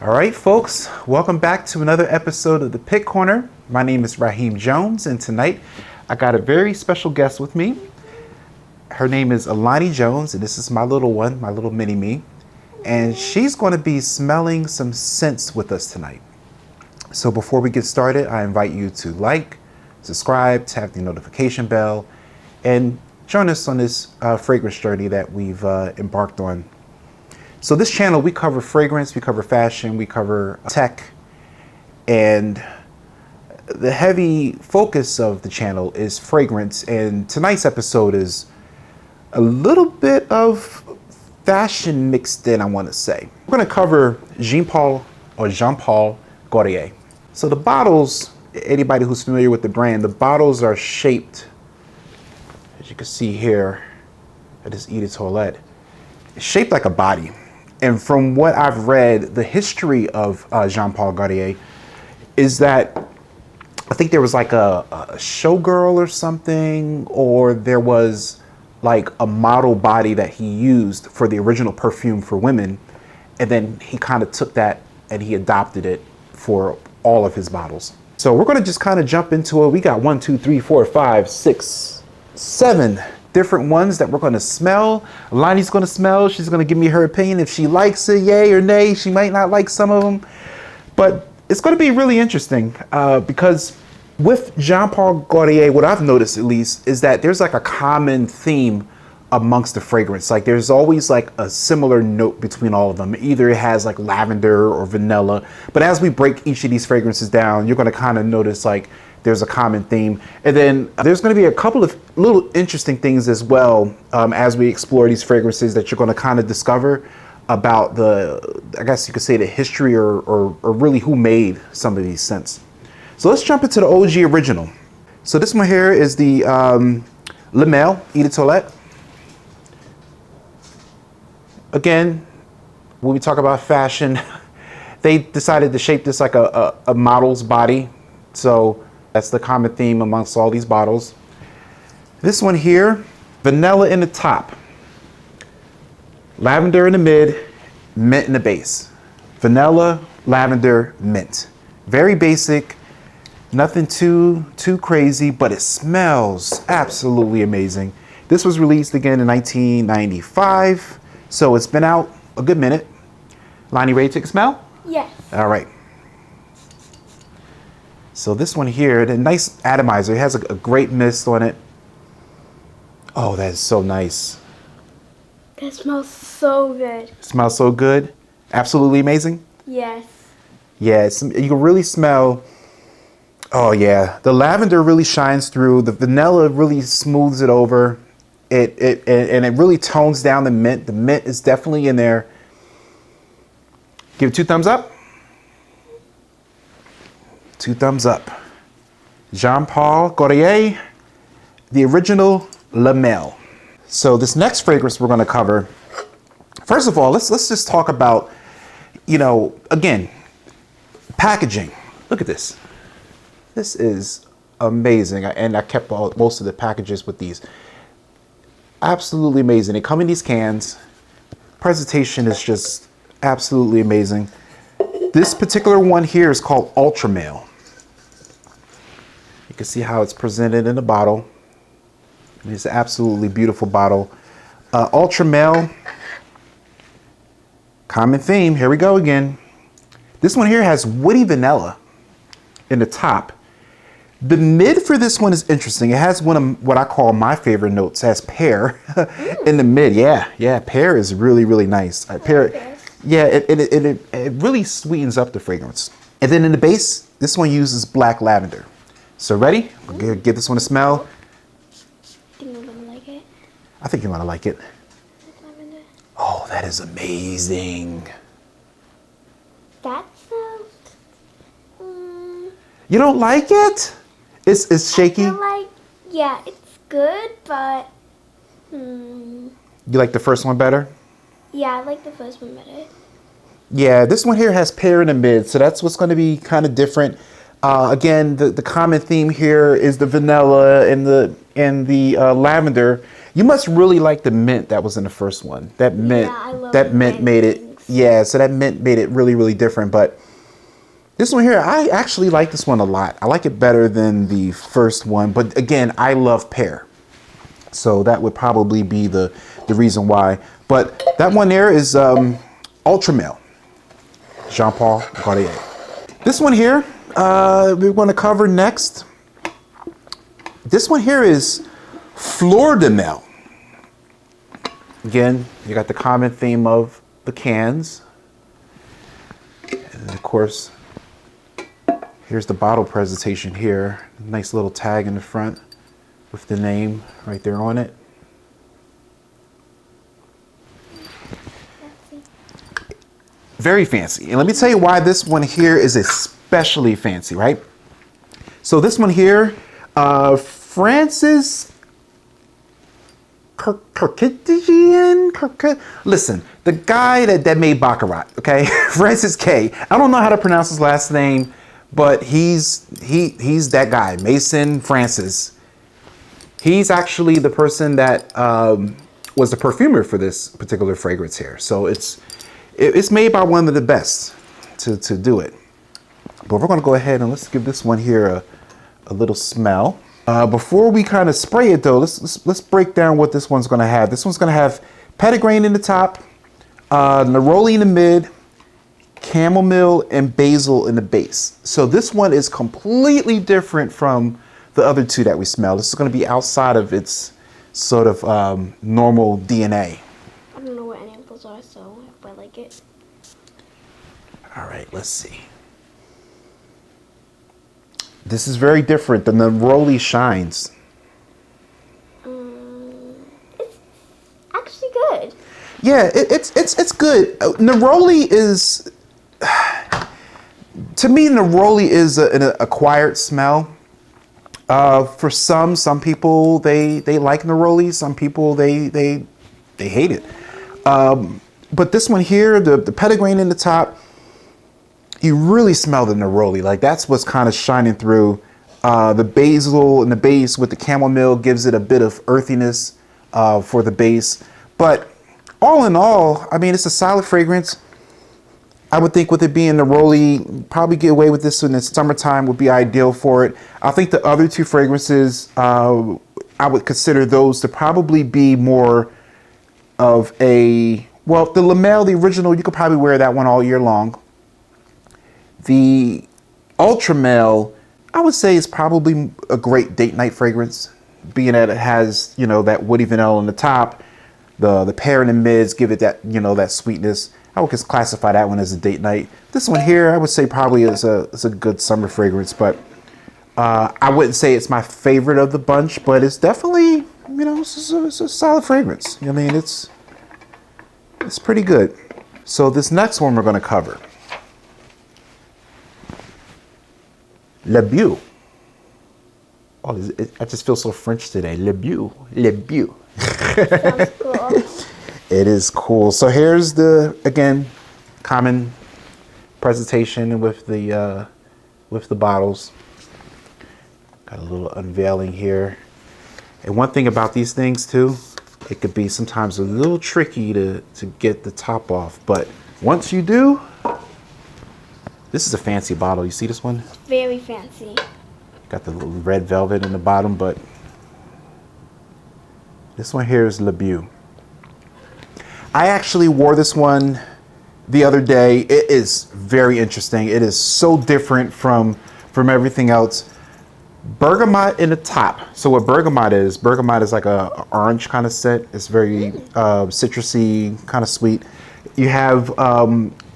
All right, folks, welcome back to another episode of the Pit Corner. My name is Raheem Jones, and tonight I got a very special guest with me. Her name is Alani Jones, and this is my little one, my little mini me. And she's going to be smelling some scents with us tonight. So before we get started, I invite you to like, subscribe, tap the notification bell, and join us on this fragrance journey that we've embarked on. So this channel, we cover fragrance, we cover fashion, we cover tech, and the heavy focus of the channel is fragrance. And tonight's episode is a little bit of fashion mixed in, I want to say. We're going to cover Jean Paul Gaultier. So the bottles, anybody who's familiar with the brand, the bottles are shaped, as you can see here, at this Eau de Toilette, it's shaped like a body. And from what I've read, the history of Jean Paul Gaultier is that I think there was like a showgirl or something, or there was like a model body that he used for the original perfume for women. And then he kind of took that and he adopted it for all of his bottles. So we're going to just kind of jump into it. We got 1, 2, 3, 4, 5, 6, 7 different ones that we're going to smell. Alani's going to smell. She's going to give me her opinion. If she likes it, yay or nay. She might not like some of them, but it's going to be really interesting because with Jean Paul Gaultier, what I've noticed at least is that there's like a common theme amongst the fragrance. Like there's always like a similar note between all of them. Either it has like lavender or vanilla, but as we break each of these fragrances down, you're going to kind of notice like there's a common theme. And then there's going to be a couple of little interesting things as well as we explore these fragrances that you're going to kind of discover about the, I guess you could say, the history or really who made some of these scents. So let's jump into the OG original. So this one here is the Le Male Eau de Toilette. Again, when we talk about fashion, they decided to shape this like a model's body. So that's the common theme amongst all these bottles. This one here, vanilla in the top, lavender in the mid, mint in the base. Vanilla, lavender, mint. Very basic, nothing too crazy, but it smells absolutely amazing. This was released again in 1995, so it's been out a good minute. Lonnie, ready to take a smell? Yes. All right. So this one here, the nice atomizer, it has a great mist on it. Oh, that is so nice. That smells so good. It smells so good. Absolutely amazing. Yes. Yeah, you can really smell. Oh yeah, the lavender really shines through. The vanilla really smooths it over. And it really tones down the mint. The mint is definitely in there. Give it 2 thumbs up. 2 thumbs up. Jean Paul Gaultier, the original Le Male. So this next fragrance we're going to cover. First of all, let's just talk about, again, packaging. Look at this. This is amazing, and I kept most of the packages with these. Absolutely amazing. They come in these cans. Presentation is just absolutely amazing. This particular one here is called Ultra Male. You can see how it's presented in the bottle. It's an absolutely beautiful bottle. Ultra Male, common theme. Here we go again. This one here has woody vanilla in the top. The mid for this one is interesting. It has one of what I call my favorite notes. It has pear in the mid. Yeah, pear is really, really nice. Pear. Yeah, it really sweetens up the fragrance. And then in the base, this one uses black lavender. So ready? We'll give this one a smell. Think I'm gonna like it. I think you're gonna like it. Lavender. Oh, that is amazing. That smells. You don't like it? It's shaky. I feel like, yeah, it's good, but. You like the first one better? Yeah, I like the first one better. Yeah, this one here has pear in the mid, so that's what's going to be kind of different. Again, the common theme here is the vanilla and the lavender. You must really like the mint that was in the first one. That mint, Yeah, I love that mint made it things. Yeah, so that mint made it really, really different. But this one here, I actually like this one a lot. I like it better than the first one. But again, I love pear. So that would probably be the reason why. But that one there is Ultra Male, Jean Paul Gaultier. This one here, we're going to cover next. This one here is Fleur de Mel. Again, you got the common theme of the cans. And of course, here's the bottle presentation here. Nice little tag in the front with the name right there on it. Very fancy. And let me tell you why this one here is especially fancy, right? So this one here, Francis Kirkitian. Listen, the guy that made Baccarat, okay? Francis K. I don't know how to pronounce his last name, but he's that guy, Mason Francis. He's actually the person that was the perfumer for this particular fragrance here. So it's made by one of the best to do it. But we're gonna go ahead and let's give this one here a little smell. Before we kind of spray it though, let's break down what this one's gonna have. This one's gonna have petitgrain in the top, neroli in the mid, chamomile and basil in the base. So this one is completely different from the other two that we smell. This is gonna be outside of its sort of normal DNA. I don't know what any of those are, so if I like it. All right, let's see. This is very different. The neroli shines. It's actually good. Yeah, it's good. Neroli is, to me, neroli is an acquired smell. For some people they like neroli. Some people they hate it. But this one here, the petitgrain in the top, you really smell the neroli. Like that's what's kind of shining through. The basil in the base with the chamomile gives it a bit of earthiness for the base. But all in all, I mean, it's a solid fragrance. I would think with it being neroli, probably get away with this in the summertime would be ideal for it. I think the other two fragrances, I would consider those to probably be more of a, well, the Lamel, the original, you could probably wear that one all year long. The Ultra Male, I would say is probably a great date night fragrance, being that it has, you know, that woody vanilla on the top, the pear in the mids give it that, you know, that sweetness. I would just classify that one as a date night. This one here, I would say probably is a good summer fragrance, but I wouldn't say it's my favorite of the bunch, but it's definitely, you know, it's a solid fragrance. I mean, it's pretty good. So this next one we're going to cover. Le Beau. Oh, I just feel so French today. Le Beau. Le Beau. Sounds cool. It is cool. So here's the, again, common presentation with the bottles. Got a little unveiling here. And one thing about these things too, it could be sometimes a little tricky to get the top off. But once you do, this is a fancy bottle. You see this one? Very fancy. Got the little red velvet in the bottom, but this one here is Le Beau. I actually wore this one the other day. It is very interesting. It is so different from everything else. Bergamot in the top. So what bergamot is like a orange kind of scent. It's very citrusy, kind of sweet. You have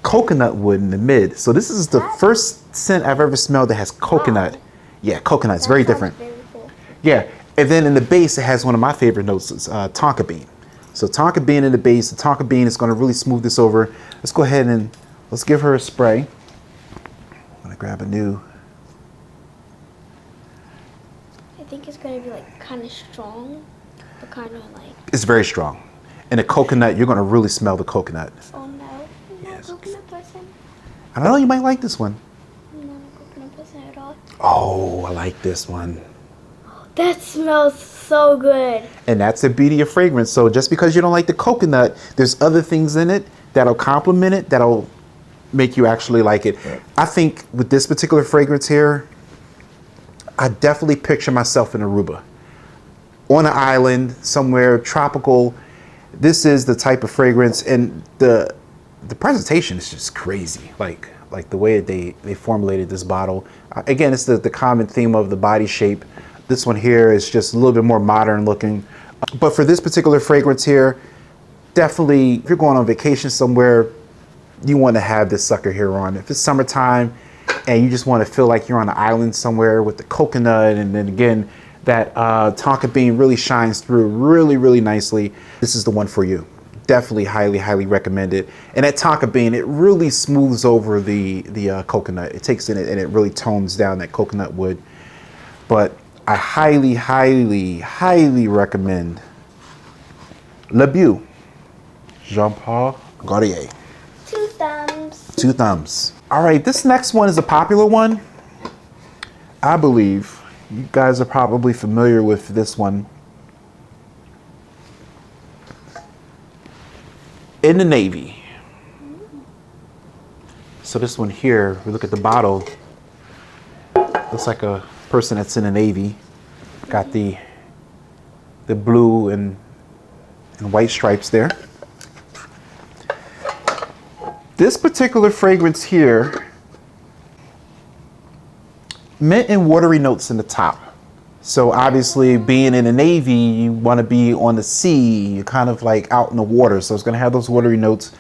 coconut wood in the mid. So this is the first scent I've ever smelled that has coconut. Wow. Yeah, coconut. It's very different. Very cool. Yeah, and then in the base it has one of my favorite notes. It's tonka bean. So tonka bean in the base. The tonka bean is going to really smooth this over. Let's go ahead and let's give her a spray. I'm going to grab a new. I think it's going to be like kind of strong, but kind of like. It's very strong. And the coconut, you're going to really smell the coconut. Oh no, I'm not a coconut person. I don't know, you might like this one. I'm not a coconut person at all. Oh, I like this one. That smells so good. And that's the beauty of fragrance. So just because you don't like the coconut, there's other things in it that'll complement it, that'll make you actually like it. I think with this particular fragrance here, I definitely picture myself in Aruba, on an island somewhere tropical. This is the type of fragrance, and the presentation is just crazy. Like the way they formulated this bottle. Again, it's the common theme of the body shape. This one here is just a little bit more modern looking. But for this particular fragrance here, definitely, if you're going on vacation somewhere, you want to have this sucker here on. If it's summertime and you just want to feel like you're on an island somewhere with the coconut, and then again, that tonka bean really shines through really, really nicely, this is the one for you. Definitely highly recommend it. And that tonka bean, it really smooths over the coconut. It takes in it and it really tones down that coconut wood. But I highly recommend Le Beau, Jean Paul Gaultier. 2 thumbs. 2 thumbs. All right, this next one is a popular one. I believe you guys are probably familiar with this one. In the Navy. So this one here, we look at the bottle, looks like a person that's in the Navy. Got the blue and white stripes there. This particular fragrance here, mint and watery notes in the top. So obviously, being in the Navy, you want to be on the sea. You're kind of like out in the water, so it's going to have those watery notes.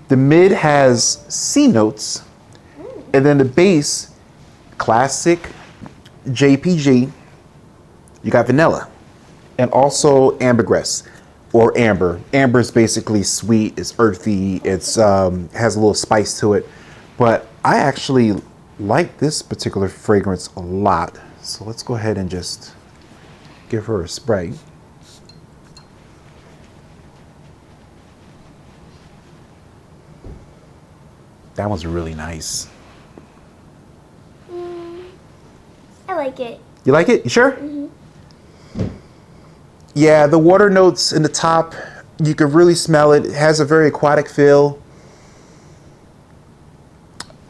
The mid has sea notes, and then the base, classic JPG. You got vanilla, and also ambergris or amber. Amber is basically sweet. It's earthy. It's has a little spice to it. But I actually like this particular fragrance a lot. So let's go ahead and just give her a spray. That was really nice. I like it. You like it? You sure? Mm-hmm. Yeah, the water notes in the top, you can really smell it. It has a very aquatic feel.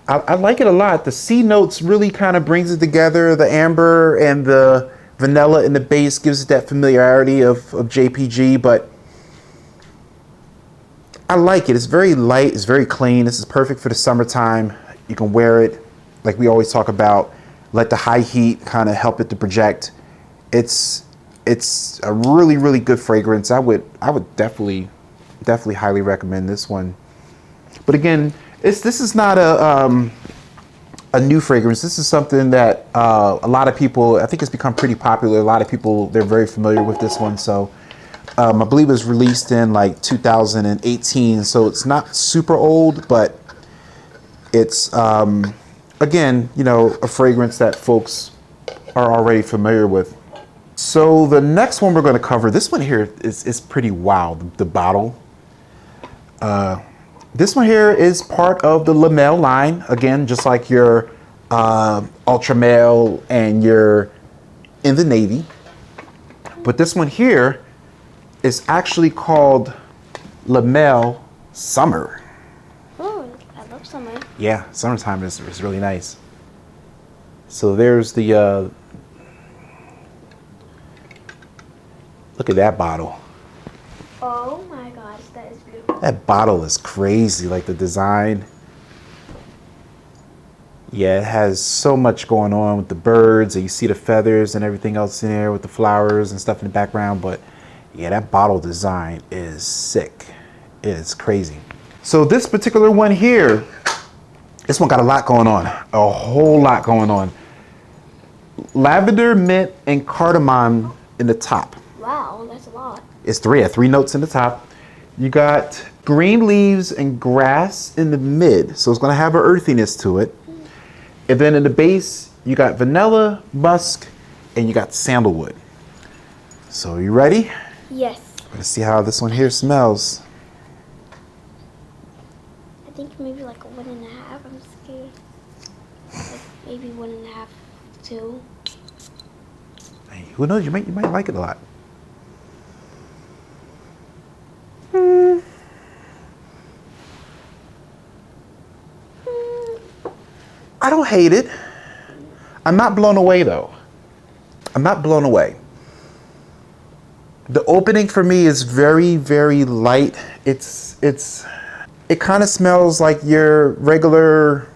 I like it a lot. The C notes really kind of brings it together. The amber and the vanilla in the base gives it that familiarity of JPG, but I like it. It's very light. It's very clean. This is perfect for the summertime. You can wear it like we always talk about. Let the high heat kind of help it to project. It's a really good fragrance. I would definitely highly recommend this one. But again, this is not a new fragrance. This is something that a lot of people, I think it's become pretty popular. A lot of people, they're very familiar with this one. So I believe it was released in like 2018. So it's not super old, but it's, again, you know, a fragrance that folks are already familiar with. So the next one we're going to cover, this one here is pretty wild, the bottle. This one here is part of the La Male line. Again, just like your Ultra Male and your In the Navy. But this one here is actually called La Male Summer. Oh, I love summer. Yeah, summertime is really nice. So there's the, look at that bottle. Oh my gosh, that is beautiful. That bottle is crazy, like the design. Yeah, it has so much going on with the birds, and you see the feathers and everything else in there with the flowers and stuff in the background. But yeah, that bottle design is sick. It's crazy. So this particular one here, this one got a lot going on, a whole lot going on. Lavender, mint, and cardamom in the top. Wow, that's a lot. It's three notes in the top. You got green leaves and grass in the mid, so it's going to have an earthiness to it. And then in the base, you got vanilla, musk, and you got sandalwood. So you ready? Yes. Let's see how this one here smells. I think maybe like a 1.5. I'm scared. Like maybe 1.5, 2. Hey, who knows? You might like it a lot. I don't hate it. I'm not blown away though. I'm not blown away. The opening for me is very, very light. It kind of smells like your regular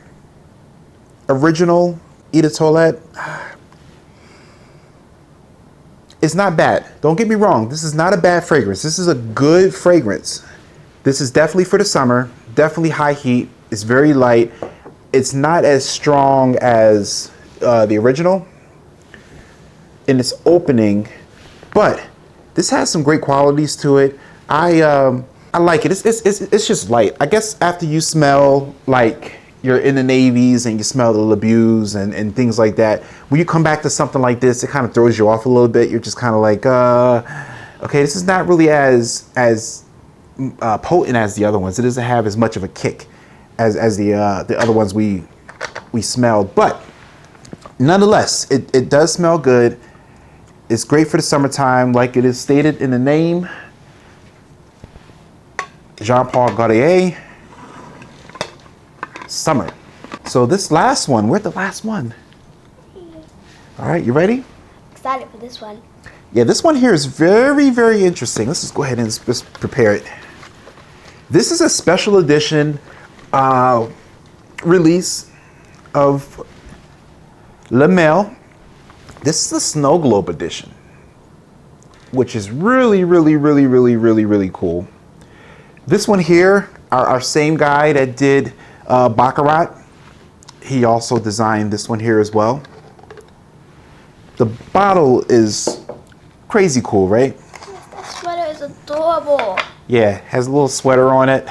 original Eau de Toilette. It's not bad. Don't get me wrong. This is not a bad fragrance. This is a good fragrance. This is definitely for the summer. Definitely high heat. It's very light. It's not as strong as the original in its opening, but this has some great qualities to it. I like it. It's just light. I guess after you smell like you're in the navies and you smell the Labus and things like that, when you come back to something like this, it kind of throws you off a little bit. You're just kind of like, okay, this is not really as potent as the other ones. It doesn't have as much of a kick as the other ones we smelled, but nonetheless, it does smell good. It's great for the summertime, like it is stated in the name. Jean Paul Gaultier, summer. So this last one, we're at the last one. All right, you ready? Excited for this one. Yeah, this one here is very, very interesting. Let's just go ahead and just prepare it. This is a special edition release of Le Mail. This is the Snow Globe edition, which is really, really, really, really, really, really cool. This one here, our same guy that did Baccarat, he also designed this one here as well. The bottle is crazy cool, right? That sweater is adorable. Yeah, has a little sweater on it.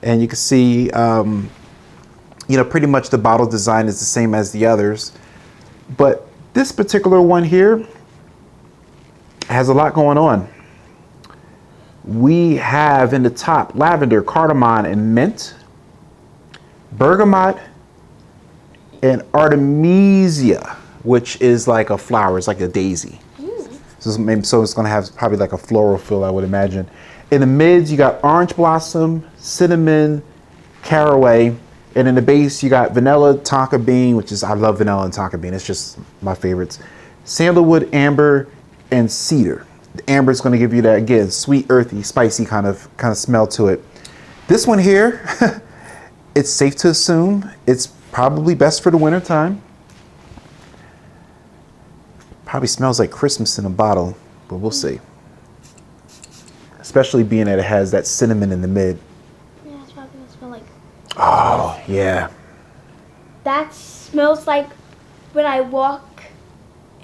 And you can see, pretty much the bottle design is the same as the others. But this particular one here has a lot going on. We have in the top lavender, cardamom, and mint, bergamot, and artemisia, which is like a flower. It's like a daisy. So it's going to have probably like a floral feel, I would imagine. In the mids, you got orange blossom, cinnamon, caraway, and in the base, you got vanilla, tonka bean, I love vanilla and tonka bean. It's just my favorites. Sandalwood, amber, and cedar. The amber is going to give you that, again, sweet, earthy, spicy kind of smell to it. This one here, it's safe to assume it's probably best for the winter time. Probably smells like Christmas in a bottle, but we'll see. Especially being that it has that cinnamon in the mid. Yeah, it's probably gonna smell like. Oh, yeah. That smells like when I walk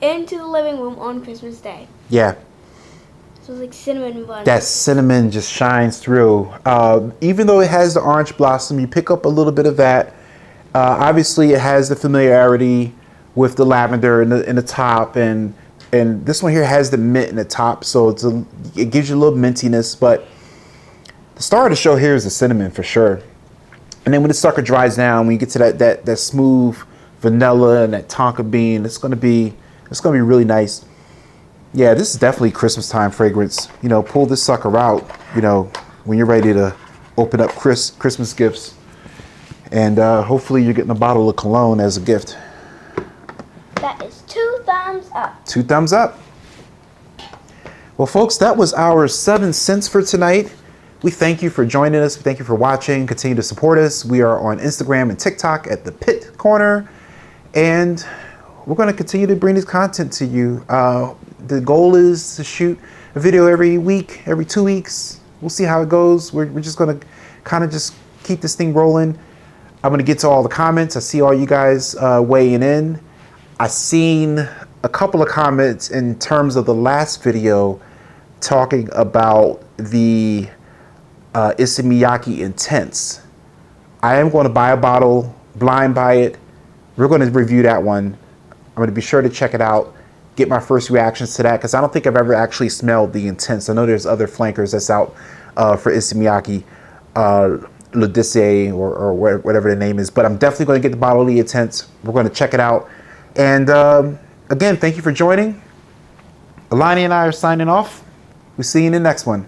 into the living room on Christmas Day. Yeah. It smells like cinnamon bun. That cinnamon just shines through. Even though it has the orange blossom, you pick up a little bit of that. Obviously, it has the familiarity with the lavender in the top, and this one here has the mint in the top, so it gives you a little mintiness. But the star of the show here is the cinnamon for sure. And then when the sucker dries down, when you get to that smooth vanilla and that tonka bean, it's gonna be really nice. Yeah, this is definitely Christmas time fragrance. Pull this sucker out, when you're ready to open up Christmas gifts. And hopefully you're getting a bottle of cologne as a gift. That is 2 thumbs up. 2 thumbs up. Well, folks, that was our 7 cents for tonight. We thank you for joining us. We thank you for watching. Continue to support us. We are on Instagram and TikTok at The Pit Corner. And we're going to continue to bring this content to you. The goal is to shoot a video every week, every 2 weeks. We'll see how it goes. We're just going to kind of just keep this thing rolling. I'm going to get to all the comments. I see all you guys weighing in. I seen a couple of comments in terms of the last video talking about the Issey Miyake Intense. I am going to buy a bottle, blind buy it. We're going to review that one. I'm going to be sure to check it out, get my first reactions to that, because I don't think I've ever actually smelled the Intense. I know there's other flankers that's out for Issey Miyake, L'Odyssée, or whatever the name is, but I'm definitely going to get the bottle of the Intense. We're going to check it out. And again, thank you for joining. Alani and I are signing off. We'll see you in the next one.